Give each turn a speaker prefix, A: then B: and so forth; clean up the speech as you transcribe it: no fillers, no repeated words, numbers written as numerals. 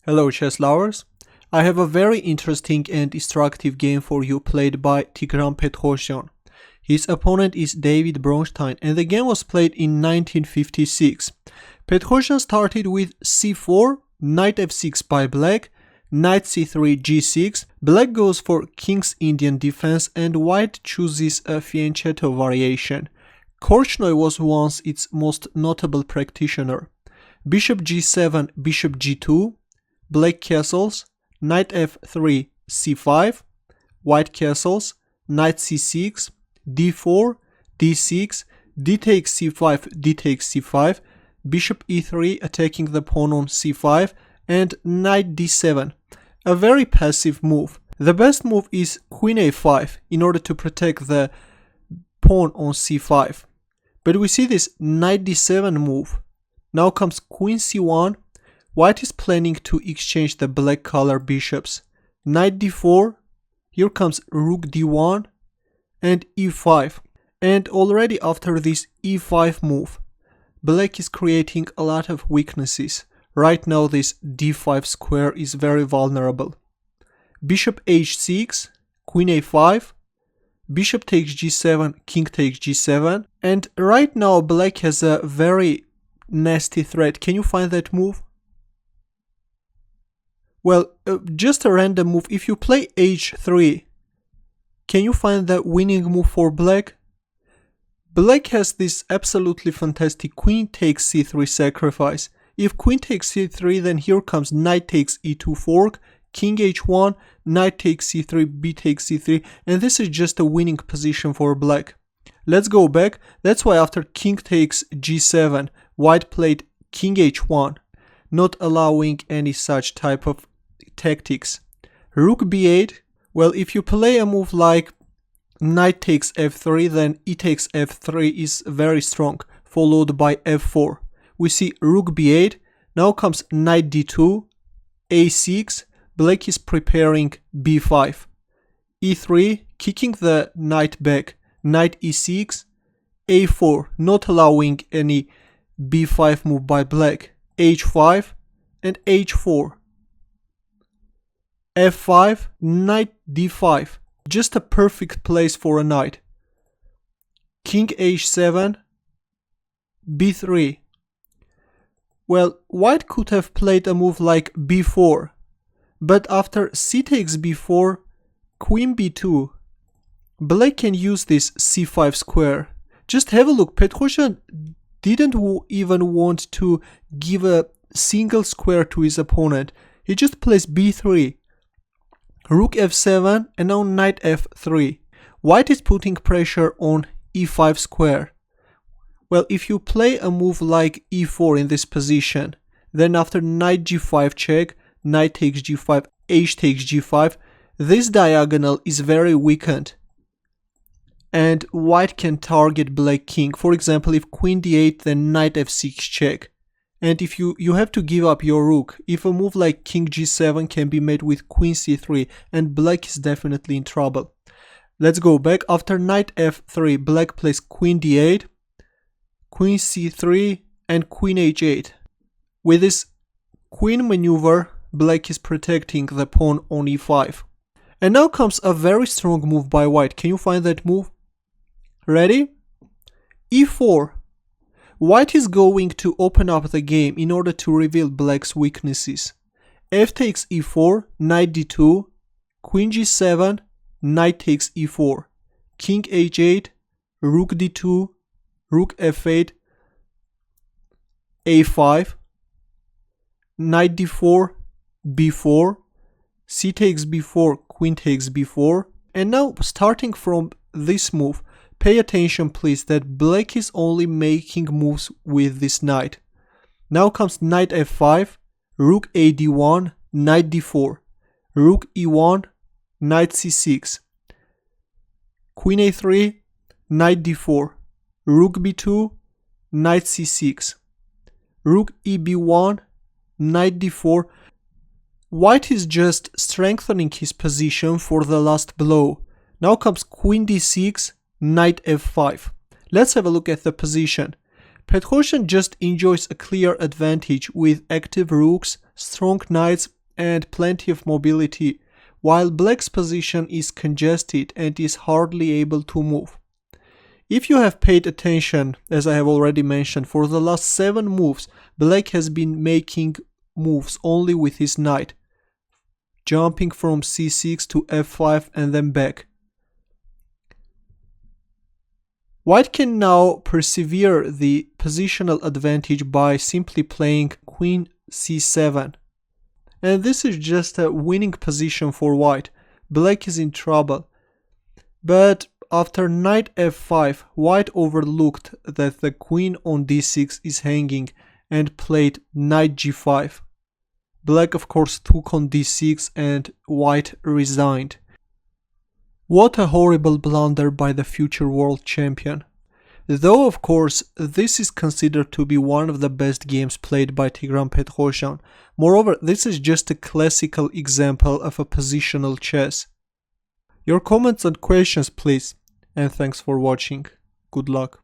A: Hello chess lovers, I have a very interesting and instructive game for you played by Tigran Petrosian. His opponent is David Bronstein and the game was played in 1956. Petrosian started with c4, knight f6 by black, knight c3 g6, black goes for king's Indian defense and white chooses a Fianchetto variation. Korchnoi was once its most notable practitioner. Bishop g7, bishop g2, black castles, knight f3 c5, white castles, knight c6, d4, d6, d takes c5, d takes c5, bishop e3 attacking the pawn on c5, and knight d7. A very passive move. The best move is queen a5 in order to protect the pawn on c5. But we see this knight d7 move. Now comes queen c1. White is planning to exchange the black color bishops. Knight d4, here comes rook d1 and e5. And already after this e5 move, black is creating a lot of weaknesses. Right now this d5 square is very vulnerable. Bishop h6, queen a5, bishop takes g7, king takes g7. And right now black has a very nasty threat. Can you find that move? Well, just a random move. If you play h3, can you find the winning move for black? Black has this absolutely fantastic queen takes c3 sacrifice. If queen takes c3, then here comes knight takes e2 fork, king h1, knight takes c3, b takes c3, and this is just a winning position for black. Let's go back. That's why after king takes g7, white played king h1, not allowing any such type of tactics. Rook b8, well, if you play a move like knight takes f3, then e takes f3 is very strong, followed by f4. We see rook b8, now comes knight d2, a6, black is preparing b5, e3, kicking the knight back, knight e6, a4, not allowing any b5 move by black, h5 and h4, f5, knight d5, just a perfect place for a knight, king h7, b3. Well, white could have played a move like b4, but after c takes b4, queen b2, black can use this c5 square. Just have a look, Petrosian didn't even want to give a single square to his opponent. He just plays b3, rook f7, and now knight f3. White is putting pressure on e5 square. Well, if you play a move like e4 in this position, then after knight g5 check, knight takes g5, h takes g5, this diagonal is very weakened. And white can target black king. For example, if queen d8, then knight f6 check. And if you have to give up your rook, if a move like king g7 can be made with queen c3, and black is definitely in trouble. Let's go back. After knight f3, black plays queen d8, queen c3, and queen h8. With this queen maneuver, black is protecting the pawn on e5. And now comes a very strong move by white. Can you find that move? Ready? e4. White is going to open up the game in order to reveal black's weaknesses. F takes e4, knight d2, queen g7, knight takes e4, king h8, rook d2, rook f8, a5, knight d4, b4, c takes b4, queen takes b4. And now starting from this move, pay attention please that black is only making moves with this knight. Now comes knight f5, rook a d1, knight d4, rook e1, knight c6, queen a3, knight d4, rook b2, knight c6, rook eb1, knight d4. White is just strengthening his position for the last blow. Now comes queen d6, knight f5. Let's have a look at the position. Petrosian just enjoys a clear advantage with active rooks, strong knights and plenty of mobility, while black's position is congested and is hardly able to move. If you have paid attention, as I have already mentioned, for the last 7 moves, black has been making moves only with his knight, jumping from c6 to f5 and then back. White can now persevere the positional advantage by simply playing queen c7. And this is just a winning position for white. Black is in trouble. But after knight f5, white overlooked that the queen on d6 is hanging and played knight g5. Black of course took on d6 and white resigned. What a horrible blunder by the future world champion. Though of course this is considered to be one of the best games played by Tigran Petrosian. Moreover, this is just a classical example of a positional chess. Your comments and questions please, and thanks for watching. Good luck.